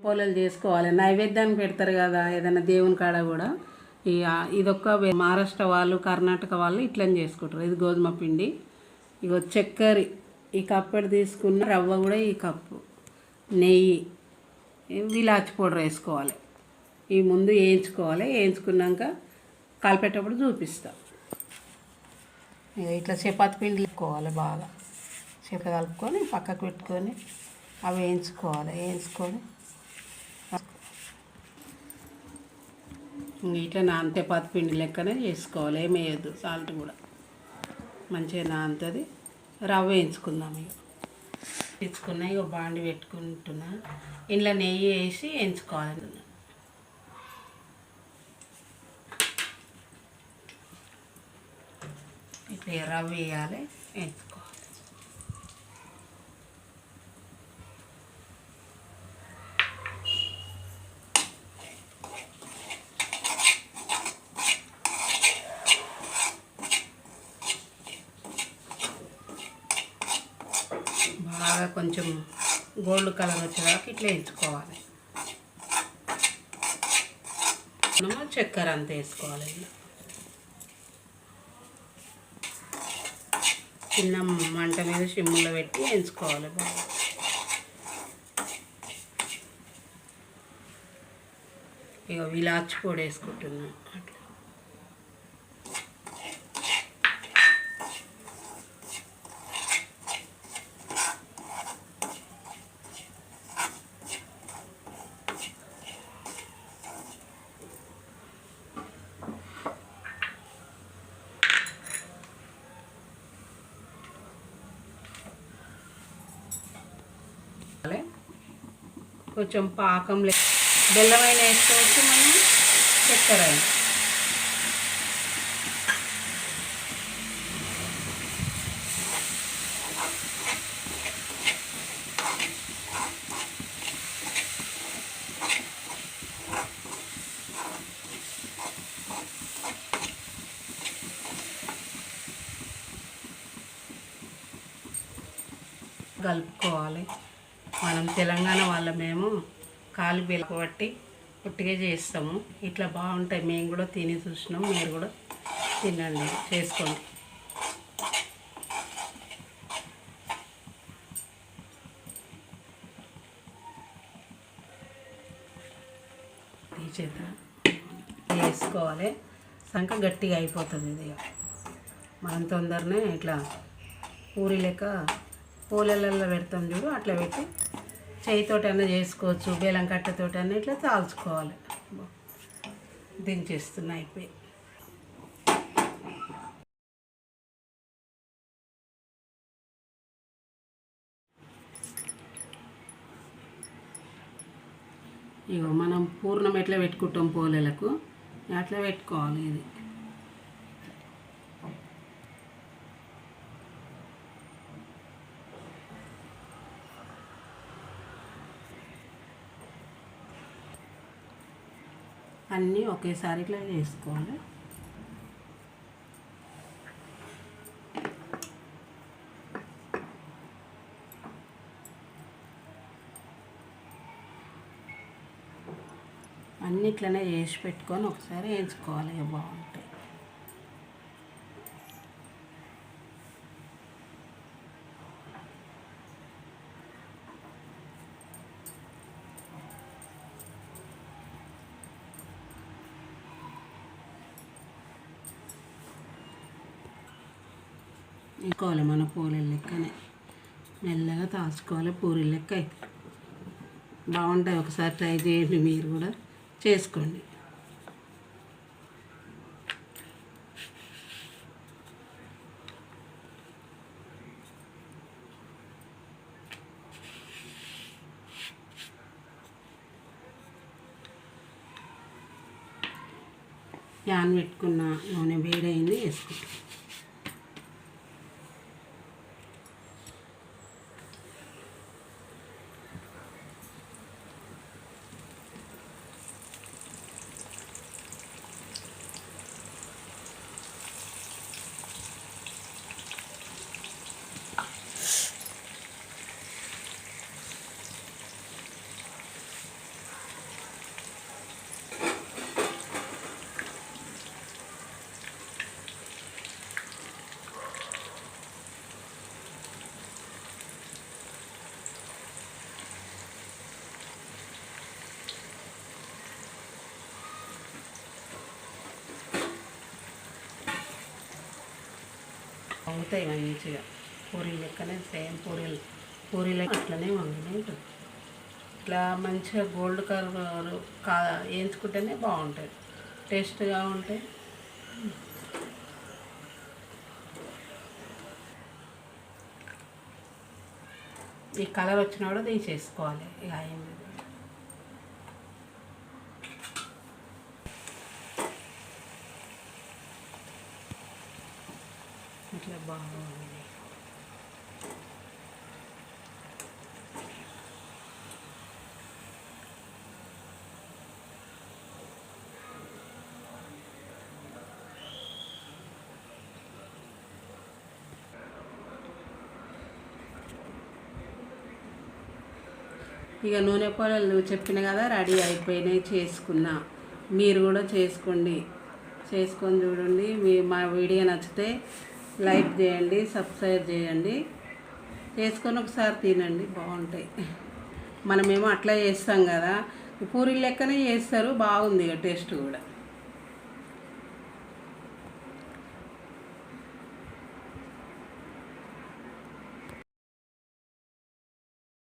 పోలేలు చేసుకోవాలి. నైవేద్యానికి పెడతారు కదా ఏదైనా దేవుని కాడ కూడా. ఇదొక్క మహారాష్ట్ర వాళ్ళు, కర్ణాటక వాళ్ళు ఇట్లని చేసుకుంటారు. ఇది గోధుమ పిండి, ఇగో చక్కెర ఈ కప్పెడు తీసుకున్న, రవ్వ కూడా ఈ కప్పు, నెయ్యి, ఇలాచి పౌడర్ వేసుకోవాలి. ఈ ముందు వేయించుకోవాలి. వేయించుకున్నాక కలిపేటప్పుడు చూపిస్తా. ఇట్లా చపాతి పిండి వేసుకోవాలి. బాగా చక్కెర కలుపుకొని పక్కకు పెట్టుకొని అవి వేయించుకొని ఇట్లా చపాతి పిండి లెక్కనే చేసుకోవాలి. ఏమి వేయద్దు, సాల్ట్ కూడా మంచిగా నానుతుంది. రవ్వ వేయించుకుందాం. వేయించుకున్నా ఇక బాండి పెట్టుకుంటున్నా. ఇంట్లో నెయ్యి వేసి వేయించుకోవాలి. ఇట్లా రవ్వ వేయాలి, వేయించుకోవాలి. బాగా కొంచెం గోల్డ్ కలర్ వచ్చేదాకా ఇట్లా వేయించుకోవాలి. మనము చక్కెర అంత వేసుకోవాలి. చిన్న మంట మీద సిమ్లో పెట్టి వేయించుకోవాలి బాగా. ఇక ఇలాచి పొడి వేసుకుంటున్నాను. అట్లా కొంచెం పాకం బెల్లమైన వేసుకోవచ్చు, మనం చక్కెర కలుపుకోవాలి. మనం తెలంగాణ వాళ్ళమేమో కాలు బెల్లబట్టి పుట్టిగా చేస్తాము. ఇట్లా బాగుంటాయి. మేము కూడా తిని చూసినాం. మీరు కూడా తినండి, చేసుకోండి. ఈ చేత వేసుకోవాలి. సంక గట్టిగా అయిపోతుంది. ఇది మనం తొందరనే ఇట్లా పూరి లెక్క పూలలలో పెడతాం చూడు, అట్లా పెట్టి చేయితోటైనా చేసుకోవచ్చు, బెల్లం కట్టతోటైనా ఇట్లా తాల్చుకోవాలి. దించేస్తున్నా, అయిపోయి. ఇగో మనం పూర్ణం ఎట్లా పెట్టుకుంటాం పూలలకు అట్లా పెట్టుకోవాలి. ఇది అన్నీ ఒకేసారి ఇట్లా చేసుకోవాలి. అన్నీ ఇట్లనే చేసి పెట్టుకొని ఒకసారి వేయించుకోవాలి. ఇక బాగుంటాయి. ఇంకోవాలి మన పూరీల లెక్కనే మెల్లగా తాల్చుకోవాలి. పూరీ లెక్క అయితే బాగుంటాయి. ఒకసారి ట్రై చేయండి, మీరు కూడా చేసుకోండి. ప్యాన్ పెట్టుకున్న నూనె వేడైంది, వేసుకుంటాం. వంగుతాయి మంచిగా. పూరీలు లెక్కనే సేమ్ పూరీలు అట్లనే వంగినాయి ఉంటుంది. ఇట్లా మంచిగా గోల్డ్ కలర్ వేయించుకుంటేనే బాగుంటుంది, టేస్ట్గా ఉంటాయి. ఈ కలర్ వచ్చినా కూడా తీసేసుకోవాలి. ఇక అయింది. ఇట్లా బాగుంది. ఇక నూనె పొలలు చెప్పిన కదా, రెడీ అయిపోయినాయి, చేసుకున్నా. మీరు కూడా చేసుకొని చూడండి. మా వీడియో నచ్చితే లైక్ చేయండి, సబ్స్క్రైబ్ చేయండి, చేసుకొని ఒకసారి తినండి, బాగుంటాయి. మనమేమో అట్లా చేస్తాం కదా, పూరీ లెక్కనే చేస్తారు, బాగుంది ఇక టేస్ట్ కూడా.